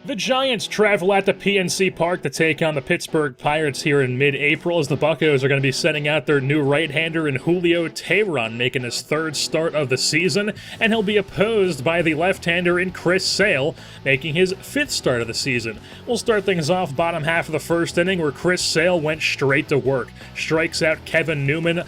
The Giants travel out to PNC Park to take on the Pittsburgh Pirates here in mid-April, as the Buccos are going to be sending out their new right-hander in Julio Teheran, making his third start of the season, and he'll be opposed by the left-hander in Chris Sale, making his fifth start of the season. We'll start things off bottom half of the first inning, where Chris Sale went straight to work. Strikes out Kevin Newman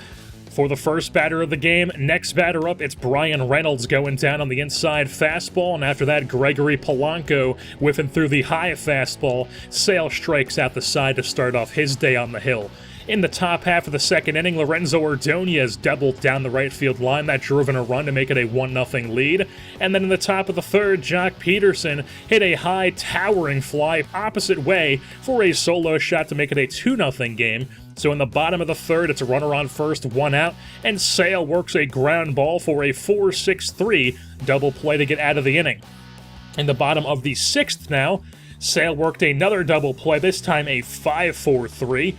for the first batter of the game. Next batter up, it's Bryan Reynolds going down on the inside fastball, and after that, Gregory Polanco whiffing through the high fastball. Sale strikes out the side to start off his day on the hill. In the top half of the second inning, Lorenzo Ordonez doubled down the right field line. That drove in a run to make it a 1-0 lead. And then in the top of the third, Jock Peterson hit a high, towering fly opposite way for a solo shot to make it a 2-0 game. So in the bottom of the third, it's a runner on first, one out, and Sale works a ground ball for a 4-6-3 double play to get out of the inning. In the bottom of the sixth now, Sale worked another double play, this time a 5-4-3.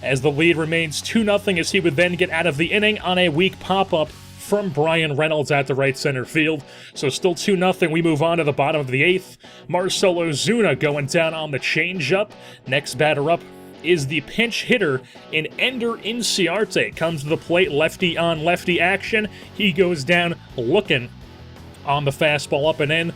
As the lead remains 2-0, as he would then get out of the inning on a weak pop-up from Bryan Reynolds at the right center field. So still 2-0, we move on to the bottom of the eighth. Marcell Ozuna going down on the changeup. Next batter up is the pinch hitter in Ender Inciarte. Comes to the plate, lefty on lefty action. He goes down looking on the fastball up and in.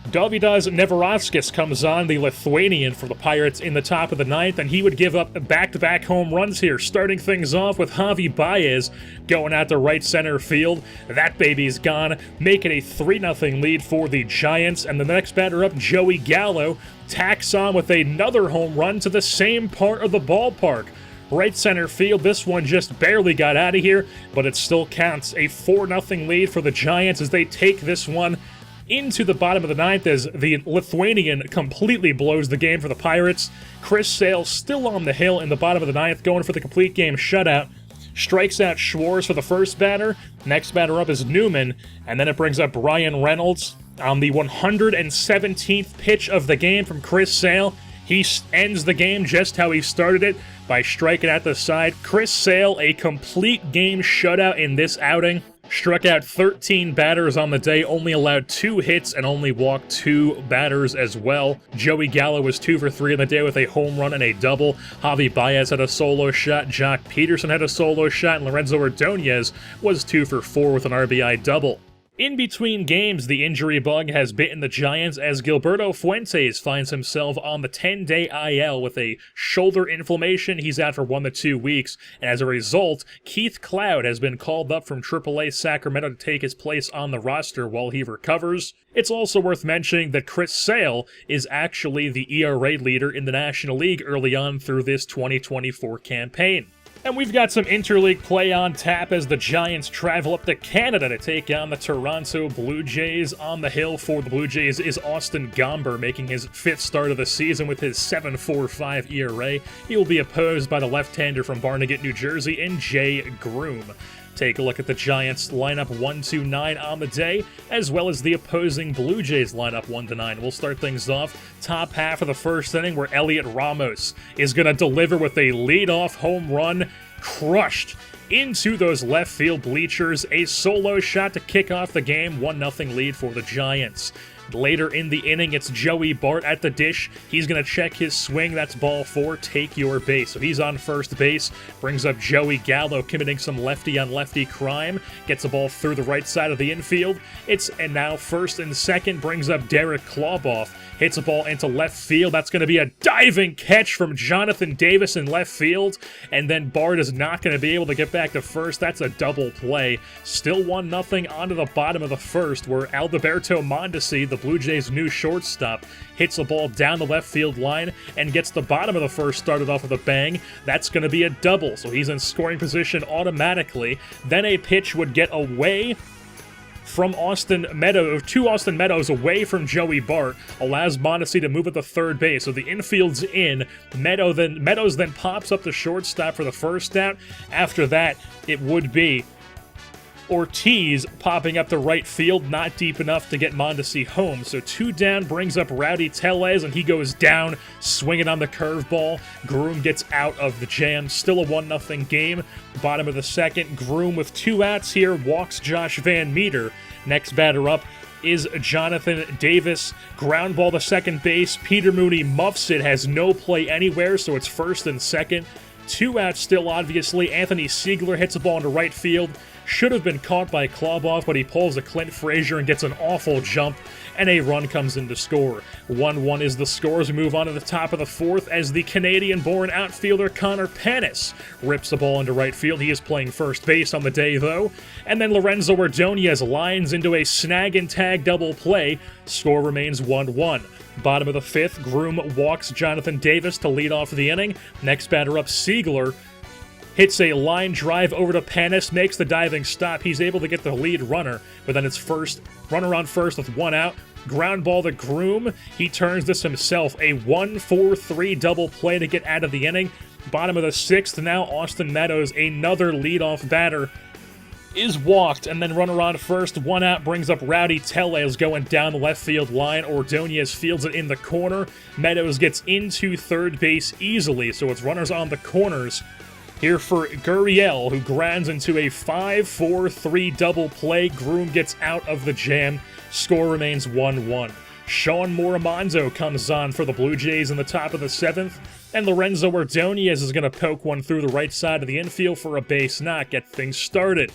Dovydas Neverauskas comes on, the Lithuanian for the Pirates, in the top of the ninth, and he would give up back-to-back home runs here, starting things off with Javi Baez going out to right center field. That baby's gone, make it a 3-0 lead for the Giants, and the next batter up, Joey Gallo, tacks on with another home run to the same part of the ballpark. Right center field, this one just barely got out of here, but it still counts. A 4-0 lead for the Giants as they take this one into the bottom of the ninth, as the Lithuanian completely blows the game for the Pirates. Chris Sale still on the hill in the bottom of the ninth, going for the complete game shutout. Strikes out Schwartz for the first batter. Next batter up is Newman, and then it brings up Bryan Reynolds on the 117th pitch of the game from Chris Sale. He ends the game just how he started it, by striking out the side. Chris Sale, a complete game shutout in this outing. Struck out 13 batters on the day, only allowed 2 hits, and only walked 2 batters as well. Joey Gallo was 2 for 3 on the day with a home run and a double. Javi Baez had a solo shot. Jock Peterson had a solo shot, and Lorenzo Ordonez was 2 for 4 with an RBI double. In between games, the injury bug has bitten the Giants as Gilberto Fuentes finds himself on the 10-day IL with a shoulder inflammation. He's out for 1 to 2 weeks, and as a result, Keith Cloud has been called up from AAA Sacramento to take his place on the roster while he recovers. It's also worth mentioning that Chris Sale is actually the ERA leader in the National League early on through this 2024 campaign. And we've got some Interleague play on tap as the Giants travel up to Canada to take on the Toronto Blue Jays. On the hill for the Blue Jays is Austin Gomber, making his 5th start of the season with his 7.45 ERA. He will be opposed by the left-hander from Barnegat, New Jersey, in Jay Groom. Take a look at the Giants lineup 1-9 on the day, as well as the opposing Blue Jays lineup 1-9. We'll start things off top half of the first inning, where Elliot Ramos is going to deliver with a leadoff home run, crushed into those left field bleachers. A solo shot to kick off the game, 1-0 lead for the Giants. Later in the inning, it's Joey Bart at the dish. He's going to check his swing. That's ball 4, take your base. So he's on first base, brings up Joey Gallo, committing some lefty-on-lefty crime, gets the ball through the right side of the infield. And now first and second, brings up Derek Klauboff, hits a ball into left field. That's going to be a diving catch from Jonathan Davis in left field, and then Bart is not going to be able to get back to first. That's a double play. Still 1-0 onto the bottom of the first, where Alberto Mondesi, the Blue Jays' new shortstop, hits the ball down the left field line and gets the bottom of the first started off with a bang. That's going to be a double, so he's in scoring position automatically. Then a pitch would get away from Austin Meadows away from Joey Bart, allows Mondesi to move at the third base. So the infield's in. Meadows then pops up the shortstop for the first out. After that, it would be Ortiz popping up the right field, not deep enough to get Mondesi home. So 2 down brings up Rowdy Tellez, and he goes down, swinging on the curveball. Groom gets out of the jam. Still a 1-0 game. Bottom of the second, Groom with 2 outs here walks Josh Van Meter. Next batter up is Jonathan Davis. Ground ball to second base. Peter Mooney muffs it, has no play anywhere, so it's first and second. 2 outs still, obviously. Anthony Siegler hits a ball into right field. Should have been caught by Kloboff, but he pulls a Clint Frazier and gets an awful jump, and a run comes in to score. 1-1 is the score as we move on to the top of the fourth as the Canadian-born outfielder Connor Panis rips the ball into right field. He is playing first base on the day, though. And then Lorenzo Ordonez lines into a snag-and-tag double play. Score remains 1-1. Bottom of the fifth, Groom walks Jonathan Davis to lead off the inning. Next batter up, Siegler hits a line drive over to Panis, makes the diving stop. He's able to get the lead runner, but then it's runner on first with 1 out. Ground ball to Groom. He turns this himself. A 1-4-3 double play to get out of the inning. Bottom of the sixth, now Austin Meadows, another leadoff batter, is walked, and then runner on first, 1 out, brings up Rowdy Tellez going down the left field line. Ordonez fields it in the corner. Meadows gets into third base easily, so it's runners on the corners here for Gurriel, who grounds into a 5-4-3 double play. Groom gets out of the jam. Score remains 1-1. Sean Moramonzo comes on for the Blue Jays in the top of the seventh, and Lorenzo Ordonez is going to poke one through the right side of the infield for a base knock, get things started.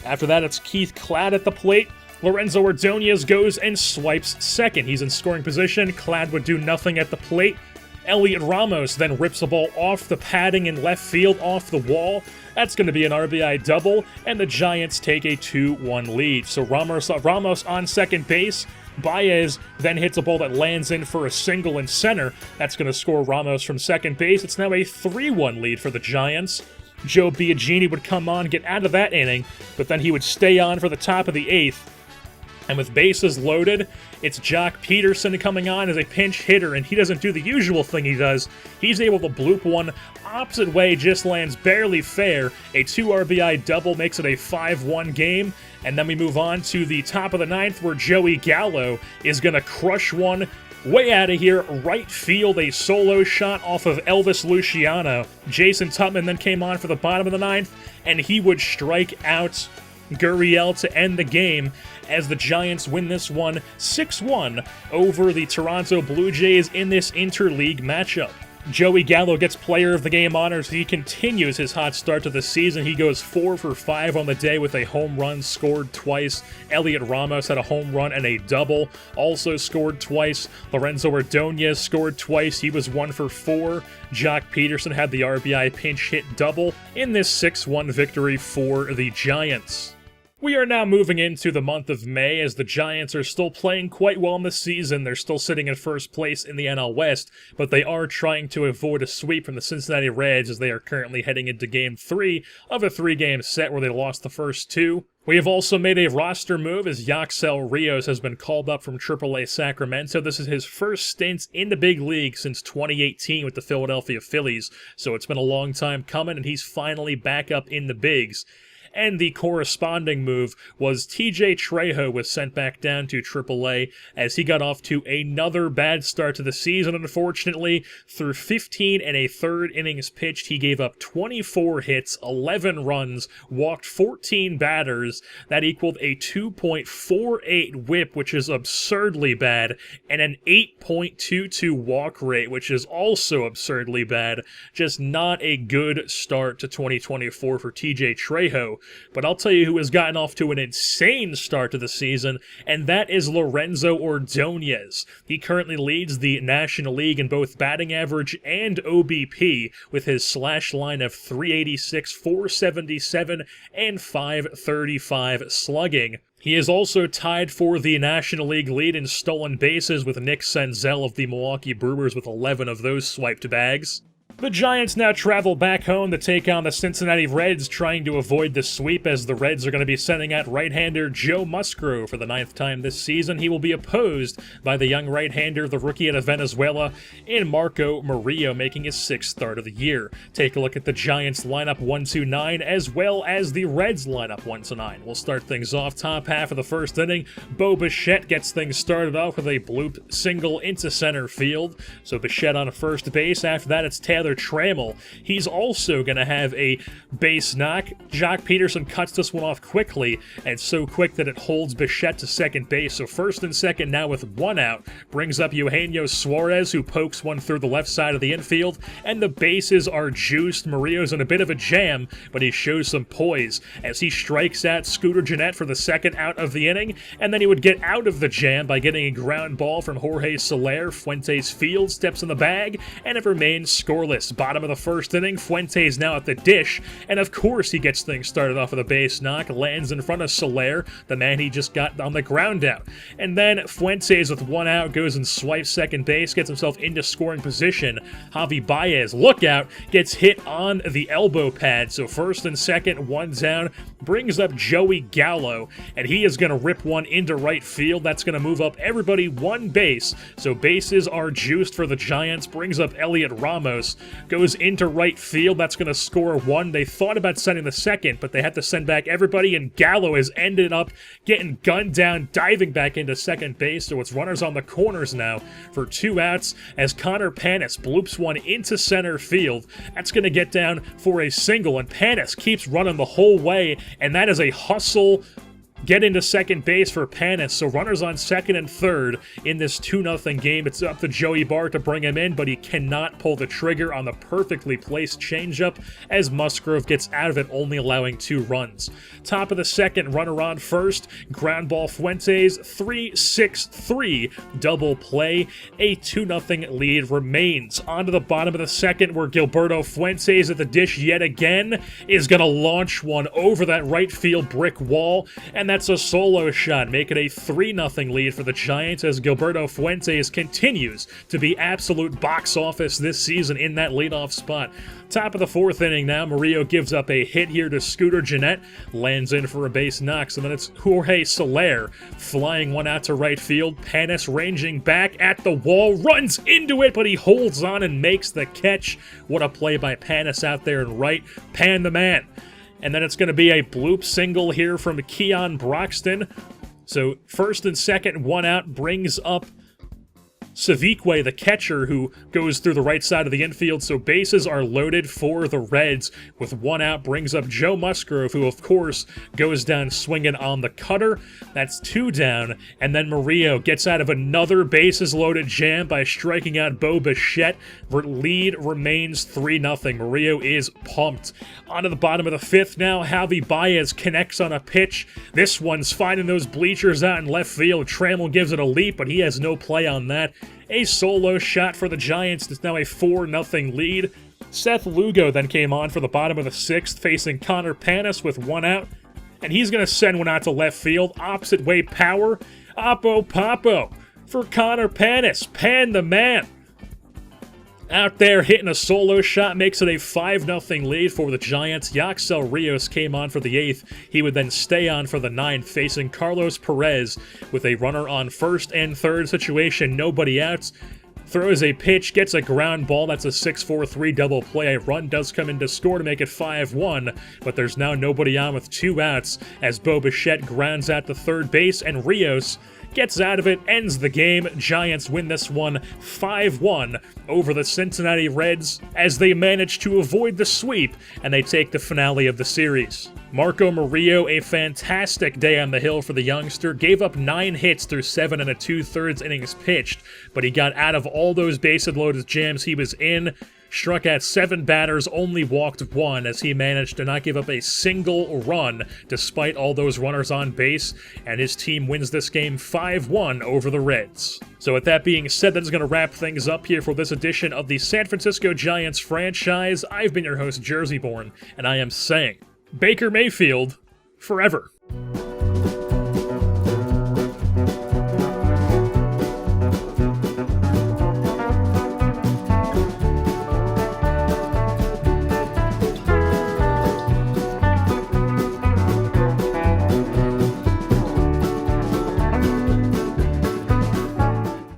After that, it's Keith Klatt at the plate. Lorenzo Ordonez goes and swipes second. He's in scoring position. Klatt would do nothing at the plate. Elliot Ramos then rips the ball off the padding in left field, off the wall. That's going to be an RBI double, and the Giants take a 2-1 lead. So Ramos on second base. Baez then hits a ball that lands in for a single in center. That's going to score Ramos from second base. It's now a 3-1 lead for the Giants. Joe Biagini would come on, get out of that inning, but then he would stay on for the top of the eighth. And with bases loaded, it's Jock Peterson coming on as a pinch hitter, and he doesn't do the usual thing he does. He's able to bloop one opposite way, just lands barely fair. A 2 RBI double makes it a 5-1 game. And then we move on to the top of the ninth, where Joey Gallo is going to crush one way out of here. Right field, a solo shot off of Elvis Luciano. Jason Tubman then came on for the bottom of the ninth, and he would strike out Gurriel to end the game as the Giants win this one 6-1 over the Toronto Blue Jays in this interleague matchup. Joey Gallo gets player of the game honors. He continues his hot start to the season. He goes 4 for 5 on the day with a home run, scored twice. Elliot Ramos had a home run and a double, also scored twice. Lorenzo Ordonez scored twice. He was 1 for 4. Jock Peterson had the RBI pinch hit double in this 6-1 victory for the Giants. We are now moving into the month of May as the Giants are still playing quite well in the season. They're still sitting in first place in the NL West, but they are trying to avoid a sweep from the Cincinnati Reds as they are currently heading into Game 3 of a 3-game set where they lost the first 2. We have also made a roster move as Yaxel Rios has been called up from AAA Sacramento. This is his first stint in the big league since 2018 with the Philadelphia Phillies, so it's been a long time coming, and he's finally back up in the bigs. And the corresponding move was TJ Trejo was sent back down to AAA as he got off to another bad start to the season, unfortunately. Through 15 and a third innings pitched, he gave up 24 hits, 11 runs, walked 14 batters. That equaled a 2.48 whip, which is absurdly bad, and an 8.22 walk rate, which is also absurdly bad. Just not a good start to 2024 for TJ Trejo. But I'll tell you who has gotten off to an insane start to the season, and that is Lorenzo Ordonez. He currently leads the National League in both batting average and OBP with his slash line of .386, .477, and .535 slugging. He is also tied for the National League lead in stolen bases with Nick Senzel of the Milwaukee Brewers with 11 of those swiped bags. The Giants now travel back home to take on the Cincinnati Reds, trying to avoid the sweep as the Reds are going to be sending out right-hander Joe Musgrove for the 9th time this season. He will be opposed by the young right-hander, the rookie out of Venezuela, in Marco Murillo, making his 6th start of the year. Take a look at the Giants lineup 1-9 as well as the Reds lineup 1-9. We'll start things off top half of the first inning. Bo Bichette gets things started off with a bloop single into center field. So Bichette on first base. After that, it's Taylor Tyler Trammell. He's also going to have a base knock. Jock Peterson cuts this one off quickly, and so quick that it holds Bichette to second base. So first and second now with one out, brings up Eugenio Suarez, who pokes one through the left side of the infield, and the bases are juiced. Murillo's in a bit of a jam, but he shows some poise as he strikes at Scooter Gennett for the second out of the inning, and then he would get out of the jam by getting a ground ball from Jorge Soler. Fuentes field steps in the bag, and it remains scoreless. Bottom of the first inning, Fuentes now at the dish, and of course he gets things started off with a base knock, lands in front of Soler, the man he just got on the ground out. And then Fuentes with one out goes and swipes second base, gets himself into scoring position. Javi Baez, look out, gets hit on the elbow pad. So first and second, one down, brings up Joey Gallo, and he is going to rip one into right field. That's going to move up everybody one base. So bases are juiced for the Giants, brings up Elliot Ramos, goes into right field. That's going to score one. They thought about sending the second, but they had to send back everybody, and Gallo has ended up getting gunned down, diving back into second base. So it's runners on the corners now for two outs as Connor Panis bloops one into center field. That's going to get down for a single, and Panis keeps running the whole way, and that is a hustle get into second base for Panis. So runners on second and third in this 2-0 game. It's up to Joey Bart to bring him in, but he cannot pull the trigger on the perfectly placed changeup as Musgrove gets out of it, only allowing 2 runs. Top of the second, runner on first, ground ball Fuentes, 3-6-3 double play. A 2-0 lead remains. On to the bottom of the second, where Gilberto Fuentes at the dish yet again is going to launch one over that right field brick wall, and that's a solo shot, making a 3-0 lead for the Giants as Gilberto Fuentes continues to be absolute box office this season in that leadoff spot. Top of the fourth inning now, Murillo gives up a hit here to Scooter Gennett, lands in for a base knock, so then it's Jorge Soler flying one out to right field. Panis ranging back at the wall, runs into it, but he holds on and makes the catch. What a play by Panis out there in right. Pan the man. And then it's going to be a bloop single here from Keon Broxton. So first and second, one out, brings up Savikwe, the catcher, who goes through the right side of the infield. So bases are loaded for the Reds. With one out, brings up Joe Musgrove, who of course goes down swinging on the cutter. That's 2 down. And then Murillo gets out of another bases loaded jam by striking out Bo Bichette. Lead remains 3-0. Murillo is pumped. On to the bottom of the fifth now. Javi Baez connects on a pitch. This one's finding those bleachers out in left field. Trammell gives it a leap, but he has no play on that. A solo shot for the Giants. It's now a 4-0 lead. Seth Lugo then came on for the bottom of the sixth, facing Connor Panis with one out. And he's going to send one out to left field. Opposite way power. Oppo Popo for Connor Panis. Pan the man. Out there hitting a solo shot makes it a 5-0 lead for the Giants. Yaxel Rios came on for the 8th. He would then stay on for the 9th, facing Carlos Perez with a runner on first and third situation. Nobody outs. Throws a pitch, gets a ground ball. That's a 6-4-3 double play. A run does come in to score to make it 5-1, but there's now nobody on with 2 outs as Bo Bichette grounds out to third base, and Rios gets out of it, ends the game. Giants win this one 5-1 over the Cincinnati Reds as they manage to avoid the sweep, and they take the finale of the series. Marco Murillo, a fantastic day on the hill for the youngster, gave up 9 hits through 7 and 2/3 innings pitched, but he got out of all those bases-loaded jams he was in, struck out 7 batters, only walked 1 as he managed to not give up a single run despite all those runners on base, and his team wins this game 5-1 over the Reds. So with that being said, that is going to wrap things up here for this edition of the San Francisco Giants franchise. I've been your host, Jerseyborn, and I am saying, Baker Mayfield, forever.